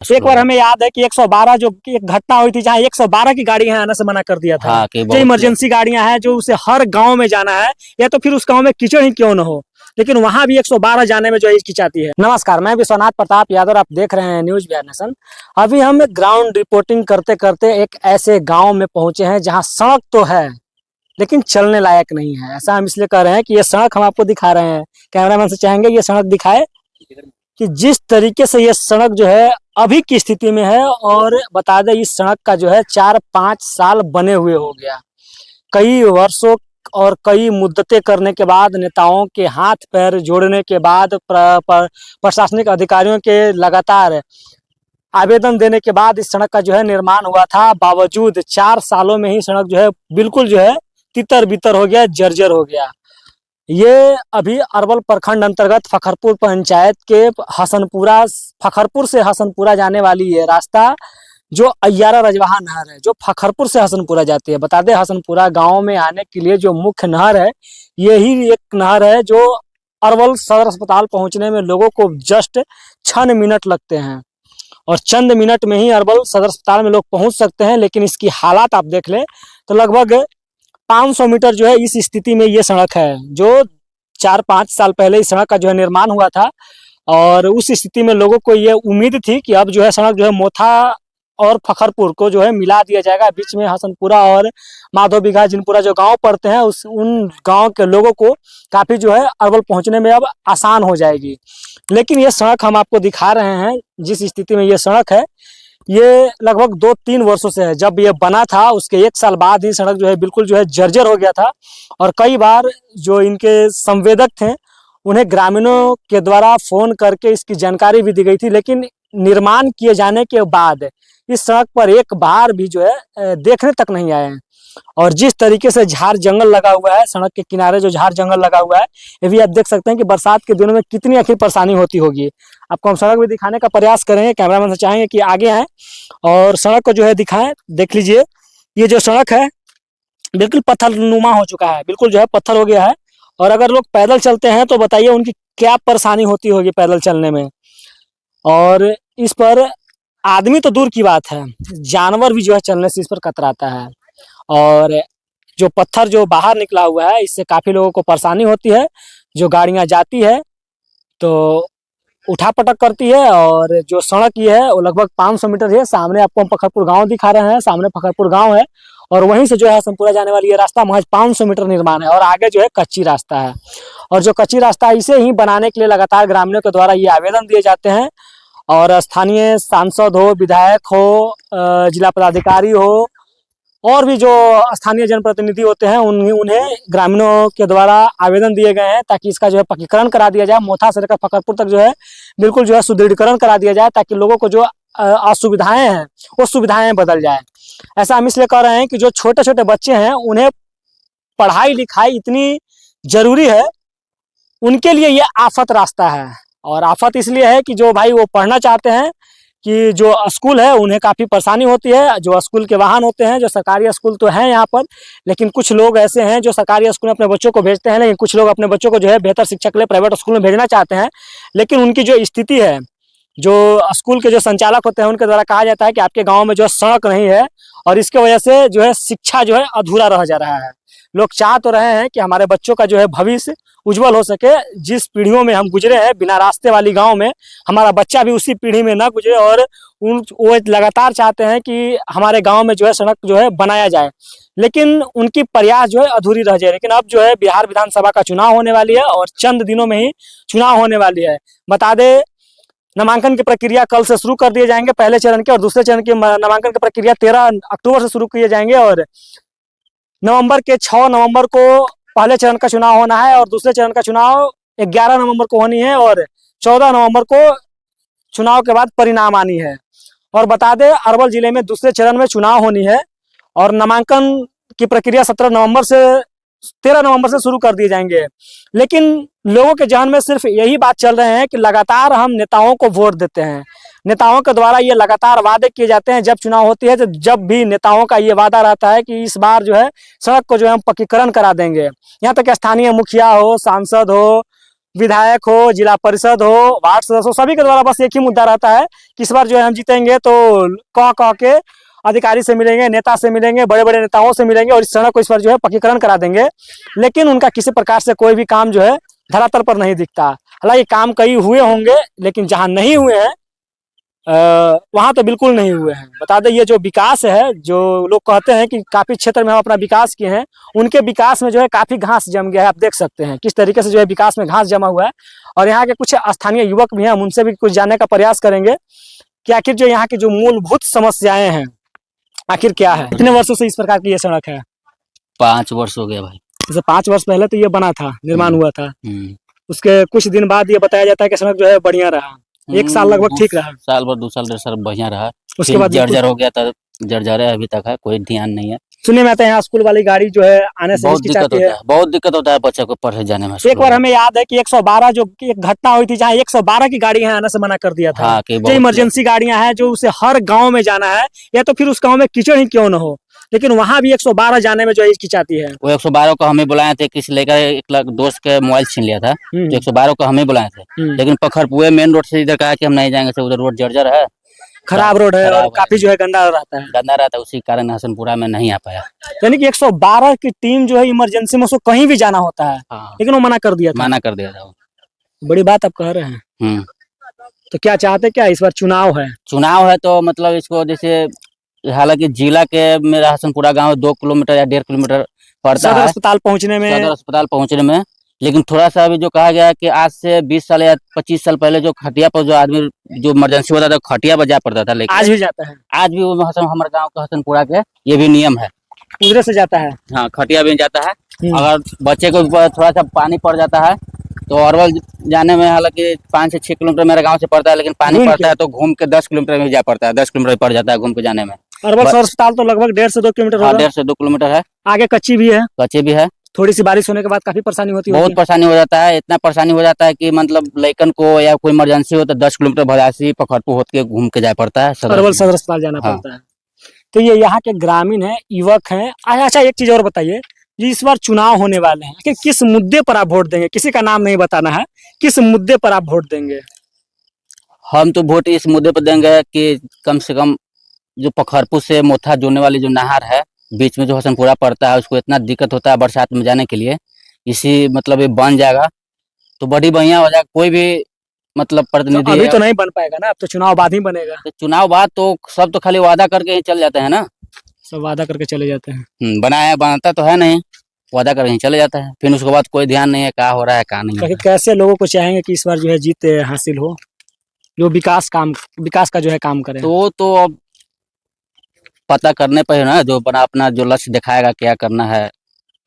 एक बार हमें याद है कि 112 जो कि एक घटना हुई थी, जहाँ 112 की गाड़ी यहाँ आने से मना कर दिया था। हाँ, कि जो बहुत इमरजेंसी गाड़ियां हैं, जो उसे हर गांव में जाना है, या तो फिर उस गांव में कीचड़ ही क्यों न हो, लेकिन वहां भी 112 जाने में जो है हिचकिचाती है। नमस्कार, मैं विश्वनाथ प्रताप यादव, आप देख रहे हैं न्यूज बिहार नेशन। अभी हम ग्राउंड रिपोर्टिंग करते करते एक ऐसे गाँव में पहुंचे हैं जहाँ सड़क तो है लेकिन चलने लायक नहीं है। ऐसा हम इसलिए कह रहे हैं कि ये सड़क हम आपको दिखा रहे हैं। कैमरामैन से चाहेंगे ये सड़क दिखाए कि जिस तरीके से ये सड़क जो है अभी की स्थिति में है। और बता दें, इस सड़क का जो है 4-5 साल बने हुए हो गया। कई वर्षों और कई मुद्दतें करने के बाद, नेताओं के हाथ पैर जोड़ने के बाद, प्रशासनिक अधिकारियों के लगातार आवेदन देने के बाद इस सड़क का जो है निर्माण हुआ था। बावजूद 4 सालों में ही सड़क जो है बिल्कुल जो है तितर बितर हो गया, जर्जर हो गया। ये अभी अरवल प्रखंड अंतर्गत फखरपुर पंचायत के फखरपुर से हसनपुरा जाने वाली ये रास्ता, जो अय्यारा रजवाहा नहर है, जो फखरपुर से हसनपुरा जाती है। बता दें, हसनपुरा गांव में आने के लिए जो मुख्य नहर है, यही एक नहर है जो अरवल सदर अस्पताल पहुंचने में लोगों को जस्ट 6 मिनट लगते हैं, और चंद मिनट में ही अरवल सदर अस्पताल में लोग पहुंच सकते हैं। लेकिन इसकी हालात आप देख लें तो लगभग 500 मीटर जो है इस स्थिति में ये सड़क है, जो 4-5 साल पहले इस सड़क का जो है निर्माण हुआ था। और उस स्थिति में लोगों को ये उम्मीद थी कि अब जो है सड़क जो है मोथा और फखरपुर को जो है मिला दिया जाएगा। बीच में हसनपुरा और माधो बिघा जिनपुरा जो गांव पड़ते हैं, उन गांव के लोगों को काफी जो है अरवल पहुंचने में अब आसान हो जाएगी। लेकिन ये सड़क हम आपको दिखा रहे हैं, जिस स्थिति में ये सड़क है, ये लगभग 2-3 वर्षों से है। जब ये बना था उसके 1 साल बाद ही सड़क जो है बिल्कुल जो है जर्जर हो गया था। और कई बार जो इनके संवेदक थे, उन्हें ग्रामीणों के द्वारा फोन करके इसकी जानकारी भी दी गई थी। लेकिन निर्माण किए जाने के बाद इस सड़क पर एक बार भी जो है देखने तक नहीं आए हैं। और जिस तरीके से झाड़ जंगल लगा हुआ है, सड़क के किनारे जो झाड़ जंगल लगा हुआ है, ये भी आप देख सकते हैं कि बरसात के दिनों में कितनी आखिर परेशानी होती होगी। आपको हम सड़क भी दिखाने का प्रयास करेंगे। कैमरामैन से चाहेंगे कि आगे आए और सड़क को जो है दिखाएं। देख लीजिए, ये जो सड़क है बिल्कुल पत्थरनुमा हो चुका है, बिल्कुल जो है पत्थर हो गया है। और अगर लोग पैदल चलते हैं तो बताइए उनकी क्या परेशानी होती होगी पैदल चलने में। और इस पर आदमी तो दूर की बात है, जानवर भी जो है चलने से इस पर कतराता है। और जो पत्थर जो बाहर निकला हुआ है, इससे काफी लोगों को परेशानी होती है। जो गाड़ियां जाती है तो उठा पटक करती है। और जो सड़क ये है वो लगभग 500 मीटर है। सामने आपको हम फखरपुर गांव दिखा रहे हैं, सामने फखरपुर गांव है, और वहीं से जो है हसनपुरा जाने वाली ये रास्ता महज 500 मीटर निर्माण है। और आगे जो है कच्ची रास्ता है। और जो कच्ची रास्ता, इसे ही बनाने के लिए लगातार ग्रामीणों के द्वारा ये आवेदन दिए जाते हैं। और स्थानीय सांसद हो, विधायक हो, जिला पदाधिकारी हो, और भी जो स्थानीय जनप्रतिनिधि होते हैं, उन्हें ग्रामीणों के द्वारा आवेदन दिए गए हैं ताकि इसका जो है पक्कीकरण करा दिया जाए। मोथा से लेकर फखरपुर तक जो है बिल्कुल जो है सुदृढ़ीकरण करा दिया जाए, ताकि लोगों को जो असुविधाएं हैं वो सुविधाएं बदल जाए। ऐसा हम इसलिए कह रहे हैं कि जो छोटे छोटे बच्चे हैं, उन्हें पढ़ाई लिखाई इतनी जरूरी है, उनके लिए ये आफत रास्ता है। और आफत इसलिए है कि जो भाई वो पढ़ना चाहते हैं, कि जो स्कूल है उन्हें काफ़ी परेशानी होती है। जो स्कूल के वाहन होते हैं, जो सरकारी स्कूल तो हैं यहाँ पर, लेकिन कुछ लोग ऐसे हैं जो सरकारी स्कूल में अपने बच्चों को भेजते हैं, लेकिन कुछ लोग अपने बच्चों को जो है बेहतर शिक्षा के लिए प्राइवेट स्कूल में भेजना चाहते हैं। लेकिन उनकी जो स्थिति है, जो स्कूल के जो संचालक होते हैं उनके द्वारा कहा जाता है कि आपके गाँव में जो सड़क नहीं है, और इसके वजह से जो है शिक्षा जो है अधूरा रह जा रहा है। लोग चाह तो रहे हैं कि हमारे बच्चों का जो है भविष्य उज्जवल हो सके। जिस पीढ़ियों में हम गुजरे हैं बिना रास्ते वाली गांव में, हमारा बच्चा भी उसी पीढ़ी में ना गुजरे। और वो लगातार चाहते हैं कि हमारे गांव में जो है सड़क जो है बनाया जाए, लेकिन उनकी प्रयास जो है अधूरी रह जाए। लेकिन अब जो है बिहार विधानसभा का चुनाव होने वाली है, और चंद दिनों में ही चुनाव होने वाली है। बता दें, नामांकन की प्रक्रिया कल से शुरू कर दिए जाएंगे, पहले चरण के। और दूसरे चरण की नामांकन की प्रक्रिया 13 अक्टूबर से शुरू किए जाएंगे। और 6 नवंबर को पहले चरण का चुनाव होना है, और दूसरे चरण का चुनाव 11 नवंबर को होनी है, और 14 नवंबर को चुनाव के बाद परिणाम आनी है। और बता दें, अरवल जिले में दूसरे चरण में चुनाव होनी है, और नामांकन की प्रक्रिया 13 नवंबर से शुरू कर दिए जाएंगे। लेकिन लोगों के जहन में सिर्फ यही बात चल रहे हैं कि लगातार हम नेताओं को वोट देते हैं। नेताओं के द्वारा ये लगातार वादे किए जाते हैं। जब चुनाव होती है तो जब भी नेताओं का ये वादा रहता है कि इस बार जो है सड़क को जो है हम पक्कीकरण करा देंगे। यहाँ तक स्थानीय मुखिया हो, सांसद हो, विधायक हो, जिला परिषद हो, वार्ड सदस्य हो, सभी के द्वारा बस एक ही मुद्दा रहता है कि इस बार जो है हम जीतेंगे तो कह कह के अधिकारी से मिलेंगे, नेता से मिलेंगे, बड़े बड़े नेताओं से मिलेंगे और इस सड़क को इस बार जो है पक्कीकरण करा देंगे। लेकिन उनका किसी प्रकार से कोई भी काम जो है धरातल पर नहीं दिखता। हालांकि काम कई हुए होंगे, लेकिन जहां नहीं हुए हैं वहां तो बिल्कुल नहीं हुए हैं। बता दें, ये जो विकास है, जो लोग कहते हैं कि काफी क्षेत्र में हम अपना विकास किए हैं, उनके विकास में जो है काफी घास जम गया है। आप देख सकते हैं किस तरीके से जो है विकास में घास जमा हुआ है। और यहाँ के कुछ स्थानीय युवक भी हैं, हम उनसे भी कुछ जानने का प्रयास करेंगे कि आखिर जो यहाँ की जो मूलभूत समस्याएं हैं आखिर क्या है। कितने वर्षों से इस प्रकार की ये सड़क है? 5 वर्ष हो गया भाई। जैसे 5 वर्ष पहले तो ये बना था, निर्माण हुआ था, हम्म। उसके कुछ दिन बाद ये बताया जाता है कि सड़क जो है बढ़िया रहा, 1 साल लगभग ठीक रहा, साल भर 2 साल 1.5 साल बढ़िया रहा, उसके बाद जर्जर हो गया था। जर्जर है अभी तक है, कोई ध्यान नहीं है। सुनने में आता है यहाँ स्कूल वाली गाड़ी जो है आने से बहुत दिक्कत होता है, बहुत दिक्कत होता है बच्चे को पढ़ने जाने में। एक बार हमें याद है कि 112 जो एक घटना हुई थी जहाँ 112 की गाड़ी यहाँ आने से मना कर दिया था। हाँ, जो इमरजेंसी गाड़ियां हैं, जो उसे हर गांव में जाना है, या तो फिर उस गांव में कीचड़ ही क्यों न हो, लेकिन वहां भी 112 जाने में जो है हिचकिचाती है। वो 112 को हमें बुलाए थे, किसी लेकर 1 लाख दोस्त के मोबाइल छीन लिया था, तो 112 को हमें बुलाए थे। लेकिन पखरपुए मेन रोड से इधर कहा कि हम नहीं जाएंगे, से उधर रोड जर्जर है, खराब रोड है और काफी जो है गंदा रहता है, उसी कारण हसनपुरा में नहीं आ पाया। यानी कि 112 की टीम जो है इमरजेंसी में उसको कहीं भी जाना होता है। हाँ। लेकिन वो मना कर दिया था। बड़ी बात आप कह रहे हैं। तो क्या चाहते, क्या इस बार चुनाव है तो मतलब इसको जैसे, हालांकि जिला के मेरा हसनपुरा गांव 2 किलोमीटर या 1.5 किलोमीटर पड़ता है सदर अस्पताल पहुंचने में, लेकिन थोड़ा सा अभी जो कहा गया है कि आज से 20 साल या 25 साल पहले जो खटिया पर जो आदमी जो इमरजेंसी होता था खटिया पर जा पड़ता था, लेकिन आज भी जाता है। आज भी वो हमारे गांव का हसनपुरा के ये भी नियम है, उधर से जाता है। हाँ, खटिया भी जाता है। अगर बच्चे को थोड़ा सा पानी पड़ जाता है तो अरवल जाने में, हालांकि 5 से 6 किलोमीटर मेरे गांव से पड़ता है, लेकिन पानी पड़ता है तो घूम के 10 किलोमीटर में जा पड़ता है, 10 किलोमीटर पड़ जाता है घूम के जाने में। अरवल सदर अस्पताल तो लगभग 1.5 से 2 किलोमीटर होगा। 1.5 से 2 किलोमीटर है। आगे कच्ची भी है। थोड़ी सी बारिश होने के बाद काफी परेशानी होती है। बहुत परेशानी हो जाता है, इतना परेशानी हो जाता है कि मतलब लड़कन को या कोई इमरजेंसी हो तो 10 किलोमीटर भरासी पखरपुर होते के घूम के जाना पड़ता है, अरवल सदर अस्पताल जाना पड़ता है। तो ये यहाँ के ग्रामीण है, युवक हैं। अच्छा, एक चीज और बताइए, इस बार चुनाव होने वाले हैं कि किस मुद्दे पर आप वोट देंगे? किसी का नाम नहीं बताना है, किस मुद्दे पर आप वोट देंगे? हम तो वोट इस मुद्दे पर देंगे कि कम से कम जो पखरपुर से मोथा जोड़ने वाली जो नहर है, बीच में जो हसनपुरा पड़ता है, उसको इतना दिक्कत होता है बरसात में जाने के लिए, इसी मतलब ये बन जाएगा तो बड़ी बढ़िया हो जाएगा। कोई भी मतलब प्रतिनिधि अभी तो नहीं बन पाएगा ना, अब तो चुनाव बाद ही बनेगा। तो चुनाव बाद तो सब तो खाली वादा करके ही चल जाते हैं ना, सब वादा करके चले जाते हैं। बनाता तो है नहीं, वादा करके ही चले जाता है, फिर उसके बाद कोई ध्यान नहीं है क्या हो रहा है क्या नहीं। कैसे लोगों को चाहेंगे कि इस बार जो है जीत हासिल हो, जो विकास का जो है काम करे? तो अब पता करने पर ना, जो बना अपना जो लक्ष्य दिखाएगा क्या करना है,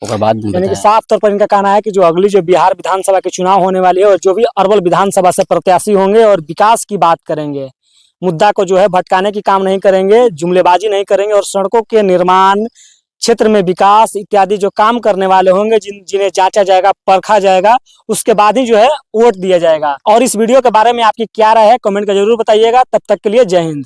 उसके बाद यानी कि साफ तौर पर इनका कहना है कि जो अगली जो बिहार विधानसभा के चुनाव होने वाली है और जो भी अरवल विधानसभा से प्रत्याशी होंगे और विकास की बात करेंगे, मुद्दा को जो है भटकाने की काम नहीं करेंगे, जुमलेबाजी नहीं करेंगे और सड़कों के निर्माण, क्षेत्र में विकास इत्यादि जो काम करने वाले होंगे, जिन्हें जांचा जाएगा, परखा जाएगा, उसके बाद ही जो है वोट दिया जाएगा। और इस वीडियो के बारे में आपकी क्या राय है, कमेंट का जरूर बताइएगा। तब तक के लिए जय हिंद।